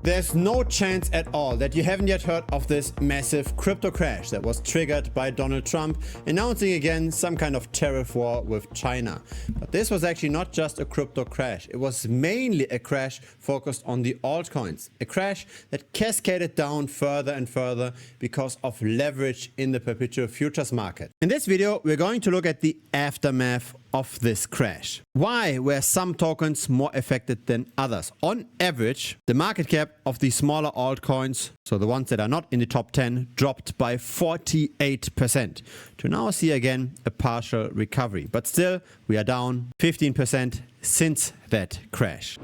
There's no chance at all that you haven't yet heard of this massive crypto crash that was triggered by Donald Trump announcing again some kind of tariff war with China. But this was actually not just a crypto crash. It was mainly a crash focused on the altcoins. A crash that cascaded down further and further because of leverage in the perpetual futures market. In this video, we're going to look at the aftermath of this crash. Why were some tokens more affected than others? On average, the market cap of the smaller altcoins, so the ones that are not in the top 10, dropped by 48%. To now see again a partial recovery. But still, we are down 15% since that crash.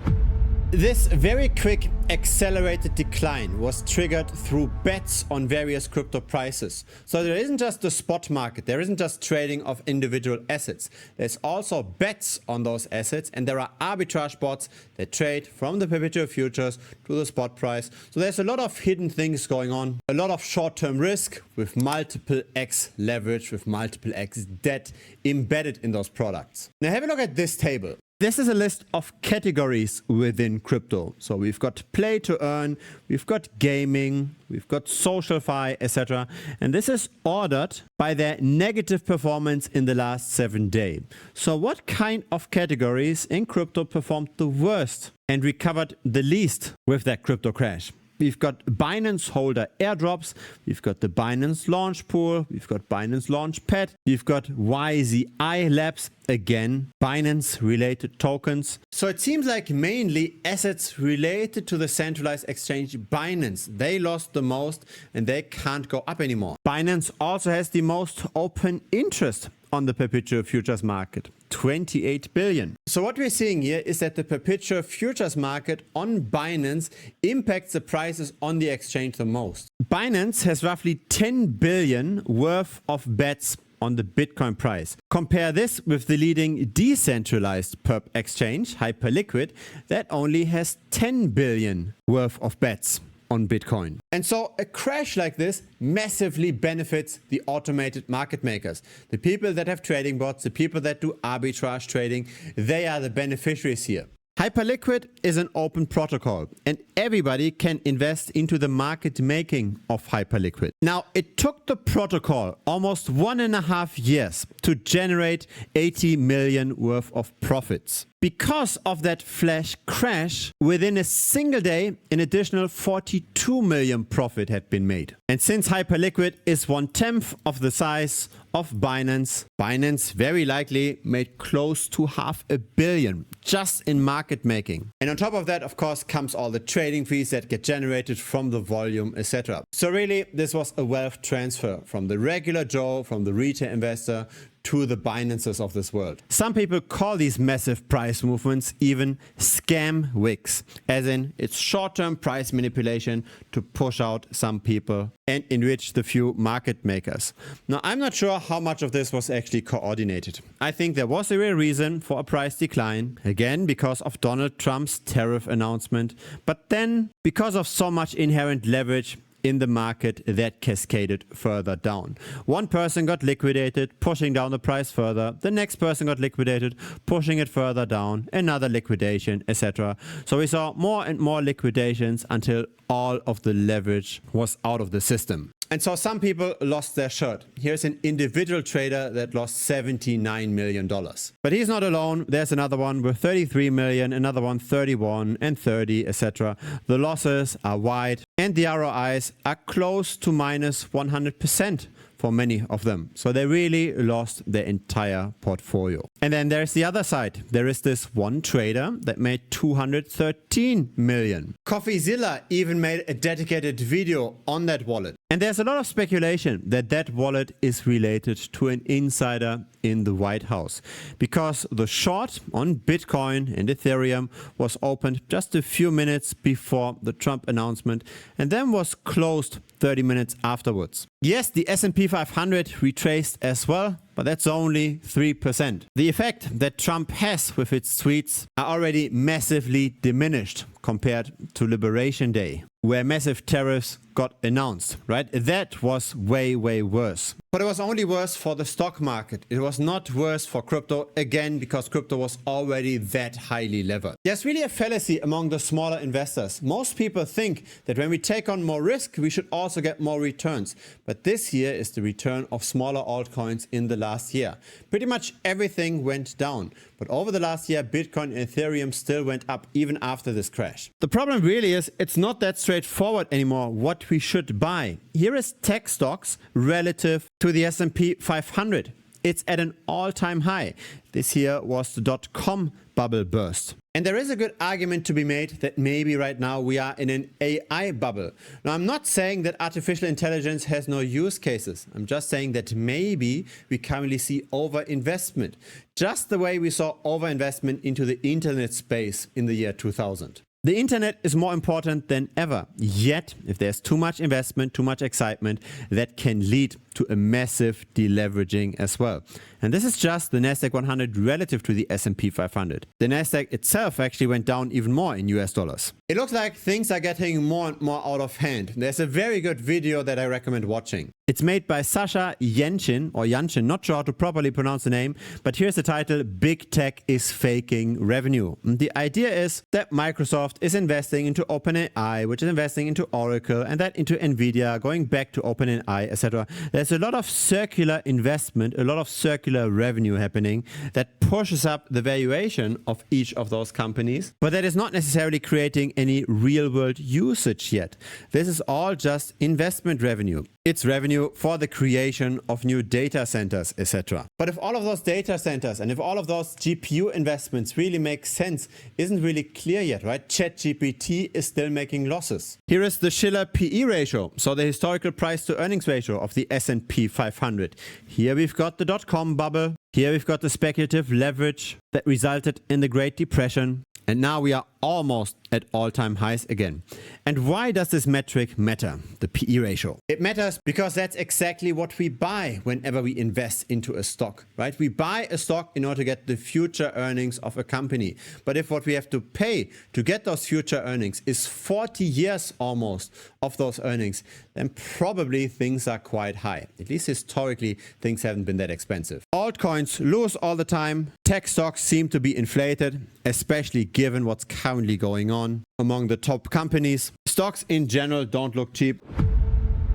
This very quick accelerated decline was triggered through bets on various crypto prices. So there isn't just the spot market, there isn't just trading of individual assets. There's also bets on those assets, and there are arbitrage bots that trade from the perpetual futures to the spot price. So there's a lot of hidden things going on, a lot of short-term risk with multiple X leverage, with multiple X debt embedded in those products. Now have a look at this table. This is a list of categories within crypto. So we've got play to earn, we've got gaming, we've got SocialFi, etc. And this is ordered by their negative performance in the last 7 days. So what kind of categories in crypto performed the worst and recovered the least with that crypto crash? We've got Binance holder airdrops, we've got the Binance launch pool, we've got Binance Launchpad, we've got YZI Labs, again, Binance related tokens. So it seems like mainly assets related to the centralized exchange Binance. They lost the most and they can't go up anymore. Binance also has the most open interest on the perpetual futures market, 28 billion. So what we're seeing here is that the perpetual futures market on Binance impacts the prices on the exchange the most. Binance has roughly 10 billion worth of bets on the Bitcoin price. Compare this with the leading decentralized perp exchange, Hyperliquid, that only has 10 billion worth of bets on Bitcoin. And so a crash like this massively benefits the automated market makers. The people that have trading bots, the people that do arbitrage trading, they are the beneficiaries here. Hyperliquid is an open protocol and everybody can invest into the market making of Hyperliquid. Now, it took the protocol almost 1.5 years to generate 80 million worth of profits. Because of that flash crash, within a single day, an additional 42 million profit had been made. And since Hyperliquid is 1/10 of the size of Binance, Binance very likely made close to $500 million just in market making. And on top of that, of course, comes all the trading fees that get generated from the volume, etc. So really, this was a wealth transfer from the regular Joe, from the retail investor, to the Binances of this world. Some people call these massive price movements even scam wicks, as in it's short-term price manipulation to push out some people and enrich the few market makers. Now, I'm not sure how much of this was actually coordinated. I think there was a real reason for a price decline, again because of Donald Trump's tariff announcement, but then because of so much inherent leverage in the market that cascaded further down. One person got liquidated, pushing down the price further. The next person got liquidated, pushing it further down. Another liquidation, etc. So we saw more and more liquidations until all of the leverage was out of the system. And so some people lost their shirt. Here's an individual trader that lost $79 million. But he's not alone. There's another one with 33 million, another one 31 and 30, etc. The losses are wide and the ROIs are close to minus 100% for many of them. So they really lost their entire portfolio. And then there's the other side. There is this one trader that made 213 million. CoffeeZilla even made a dedicated video on that wallet. And there's a lot of speculation that that wallet is related to an insider in the White House, because the short on Bitcoin and Ethereum was opened just a few minutes before the Trump announcement and then was closed 30 minutes afterwards. Yes, the S&P 500 retraced as well, but that's only 3%. The effect that Trump has with its tweets are already massively diminished compared to Liberation Day, where massive tariffs got announced, right? That was way worse. But it was only worse for the stock market. It was not worse for crypto, again, because crypto was already that highly levered. There's really a fallacy among the smaller investors. Most people think that when we take on more risk, we should also get more returns. But this here is the return of smaller altcoins in the last year. Pretty much everything went down. But over the last year, Bitcoin and Ethereum still went up even after this crash. The problem really is it's not that straightforward anymore what we should buy. Here is tech stocks relative to the S&P 500. It's at an all-time high. This here was the .com bubble burst. And there is a good argument to be made that maybe right now we are in an AI bubble. Now, I'm not saying that artificial intelligence has no use cases. I'm just saying that maybe we currently see overinvestment, just the way we saw overinvestment into the internet space in the year 2000. The internet is more important than ever. Yet, if there's too much investment, too much excitement, that can lead to a massive deleveraging as well. And this is just the Nasdaq 100 relative to the S&P 500. The Nasdaq itself actually went down even more in US dollars. It looks like things are getting more and more out of hand. There's a very good video that I recommend watching. It's made by Sasha Yanchin, or Yanchin, not sure how to properly pronounce the name, but here's the title, Big Tech is Faking Revenue. And the idea is that Microsoft is investing into OpenAI, which is investing into Oracle, and that into Nvidia, going back to OpenAI, etc. There's a lot of circular investment, a lot of circular revenue happening that pushes up the valuation of each of those companies, but that is not necessarily creating any real-world usage yet. This is all just investment revenue. It's revenue for the creation of new data centers, etc. But if all of those data centers and if all of those GPU investments really make sense, isn't really clear yet, right? ChatGPT is still making losses. Here is the Shiller PE ratio, so the historical price to earnings ratio of the S&P 500. Here we've got the .com bubble. Here we've got the speculative leverage that resulted in the Great Depression. And now we are almost at all-time highs again. And why does this metric matter, the PE ratio? It matters because that's exactly what we buy whenever we invest into a stock, right? We buy a stock in order to get the future earnings of a company. But if what we have to pay to get those future earnings is 40 years almost of those earnings, then probably things are quite high. At least historically, things haven't been that expensive. Altcoins lose all the time. Tech stocks seem to be inflated, especially given what's currently going on among the top companies. Stocks in general don't look cheap.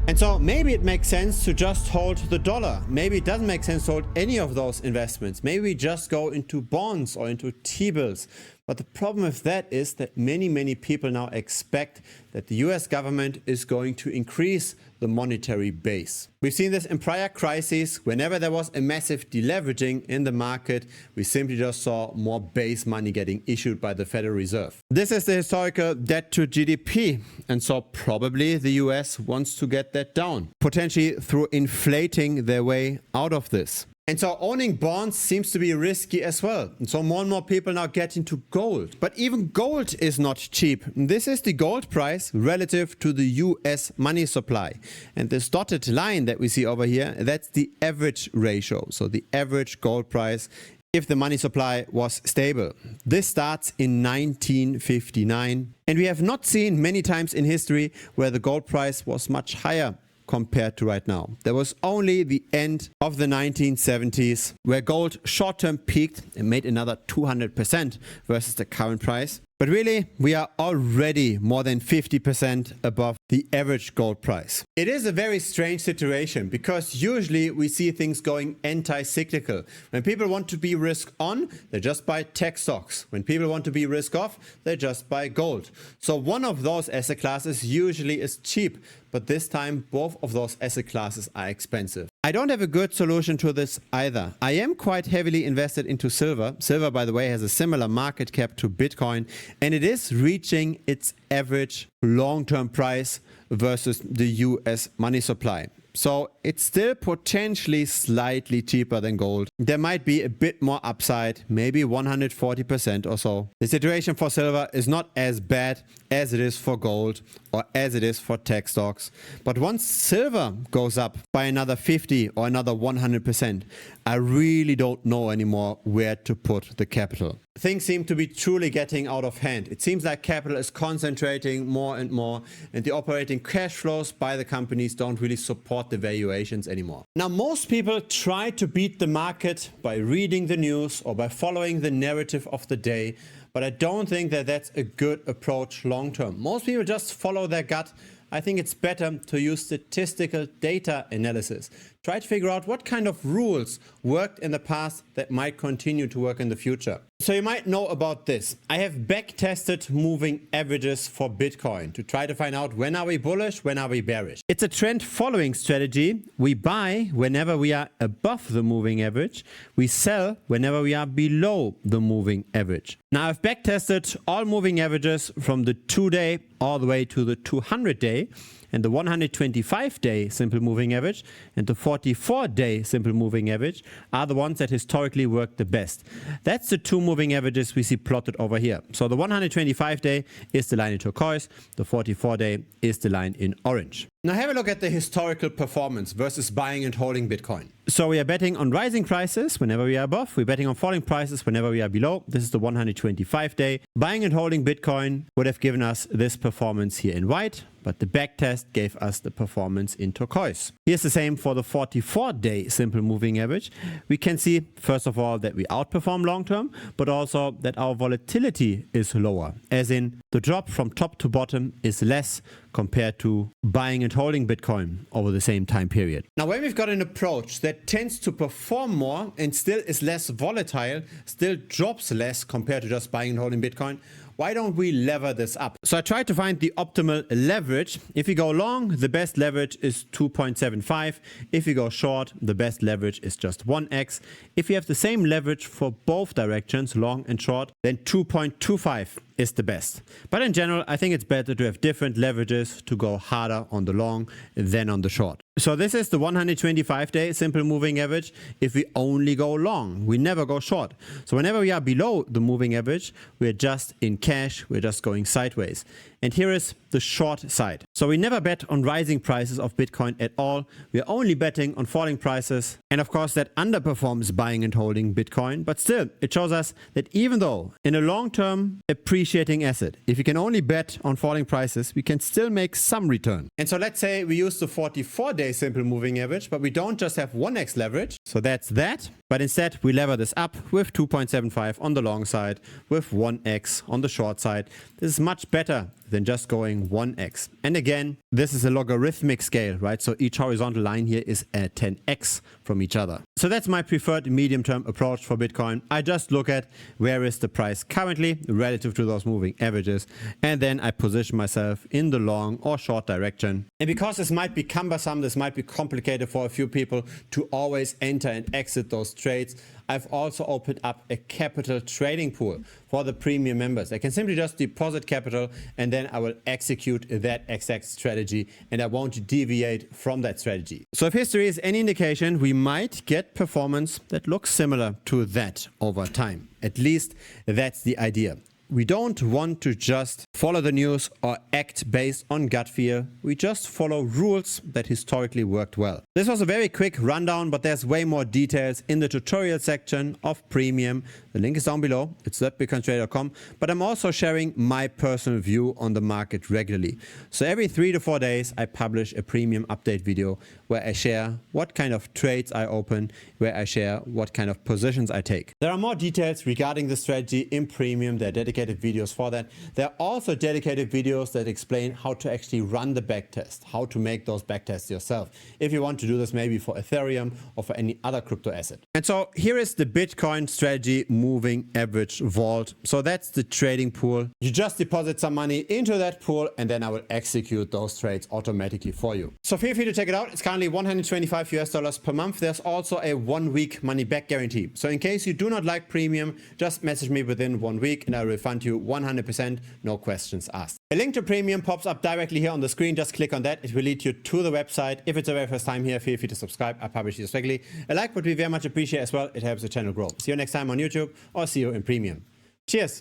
And so maybe it makes sense to just hold the dollar. Maybe it doesn't make sense to hold any of those investments. Maybe we just go into bonds or into T-bills. But the problem with that is that many people now expect that the US government is going to increase the monetary base. We've seen this in prior crises. Whenever there was a massive deleveraging in the market, we simply just saw more base money getting issued by the Federal Reserve. This is the historical debt to GDP. And so probably the US wants to get that down, potentially through inflating their way out of this. And so owning bonds seems to be risky as well. And so more and more people now get into gold. But even gold is not cheap. This is the gold price relative to the US money supply. And this dotted line that we see over here, that's the average ratio. So the average gold price if the money supply was stable. This starts in 1959. And we have not seen many times in history where the gold price was much higher compared to right now. There was only the end of the 1970s where gold short-term peaked and made another 200% versus the current price. But really, we are already more than 50% above the average gold price. It is a very strange situation because usually we see things going anti-cyclical. When people want to be risk on, they just buy tech stocks. When people want to be risk off, they just buy gold. So one of those asset classes usually is cheap, but this time both of those asset classes are expensive. I don't have a good solution to this either. I am quite heavily invested into silver. Silver, by the way, has a similar market cap to Bitcoin, and it is reaching its average long-term price versus the US money supply. So it's still potentially slightly cheaper than gold. There might be a bit more upside, maybe 140% or so. The situation for silver is not as bad as it is for gold or as it is for tech stocks. But once silver goes up by another 50 or another 100%, I really don't know anymore where to put the capital. Things seem to be truly getting out of hand. It seems like capital is concentrating more and more, and the operating cash flows by the companies don't really support the valuations anymore. Now, most people try to beat the market by reading the news or by following the narrative of the day, but I don't think that that's a good approach long term. Most people just follow their gut. I think it's better to use statistical data analysis. Try to figure out what kind of rules worked in the past that might continue to work in the future. So you might know about this. I have back-tested moving averages for Bitcoin to try to find out when are we bullish, when are we bearish. It's a trend following strategy. We buy whenever we are above the moving average. We sell whenever we are below the moving average. Now I've back-tested all moving averages from the 2-day all the way to the 200-day. And the 125-day simple moving average and the 44-day simple moving average are the ones that historically work the best. That's the two moving averages we see plotted over here. So the 125-day is the line in turquoise, the 44-day is the line in orange. Now have a look at the historical performance versus buying and holding Bitcoin. So we are betting on rising prices whenever we are above. We're betting on falling prices whenever we are below. This is the 125-day. Buying and holding Bitcoin would have given us this performance here in white, but the backtest gave us the performance in turquoise. Here's the same for the 44-day simple moving average. We can see, first of all, that we outperform long term, but also that our volatility is lower, as in the drop from top to bottom is less compared to buying and holding Bitcoin over the same time period. Now, when we've got an approach that tends to perform more and still is less volatile, still drops less compared to just buying and holding Bitcoin, why don't we lever this up? So I tried to find the optimal leverage. If you go long, the best leverage is 2.75. If you go short, the best leverage is just 1x. If you have the same leverage for both directions, long and short, then 2.25 is the best. But in general, I think it's better to have different leverages to go harder on the long than on the short. So this is the 125-day simple moving average. If we only go long, we never go short. So whenever we are below the moving average, we're just in cash, we're just going sideways. And here is the short side. So we never bet on rising prices of Bitcoin at all. We are only betting on falling prices. And of course that underperforms buying and holding Bitcoin. But still, it shows us that even though in a long-term appreciating asset, if you can only bet on falling prices, we can still make some return. And so let's say we use the 44-day simple moving average, but we don't just have 1x leverage. So that's that. But instead we lever this up with 2.75 on the long side, with 1x on the short side. This is much better than just going 1x. And again, this is a logarithmic scale, right? So each horizontal line here is at 10x from each other. So that's my preferred medium-term approach for Bitcoin. I just look at where is the price currently relative to those moving averages, and then I position myself in the long or short direction. And because this might be cumbersome, this might be complicated for a few people to always enter and exit those trades, I've also opened up a capital trading pool for the premium members. I can simply just deposit capital and then I will execute that exact strategy and I won't deviate from that strategy. So if history is any indication, we might get performance that looks similar to that over time. At least that's the idea. We don't want to just follow the news or act based on gut feel. We just follow rules that historically worked well. This was a very quick rundown, but there's way more details in the tutorial section of Premium. The link is down below. It's bitcointrader.com. But I'm also sharing my personal view on the market regularly. So every 3 to 4 days, I publish a Premium update video where I share what kind of trades I open, where I share what kind of positions I take. There are more details regarding the strategy in Premium. They're dedicated videos for that. There are also dedicated videos that explain how to actually run the backtest, how to make those backtests yourself, if you want to do this maybe for Ethereum or for any other crypto asset. And so here is the Bitcoin strategy moving average vault. So that's the trading pool. You just deposit some money into that pool and then I will execute those trades automatically for you. So feel free to check it out. It's currently $125 per month. There's also a 1-week money back guarantee. So in case you do not like Premium, just message me within 1 week and I will refund refund you 100%, no questions asked. A link to Premium pops up directly here on the screen. Just click on that. It will lead you to the website. If it's the very first time here, feel free to subscribe. I publish these regularly. A like would be very much appreciated as well. It helps the channel grow. See you next time on YouTube or see you in Premium. Cheers.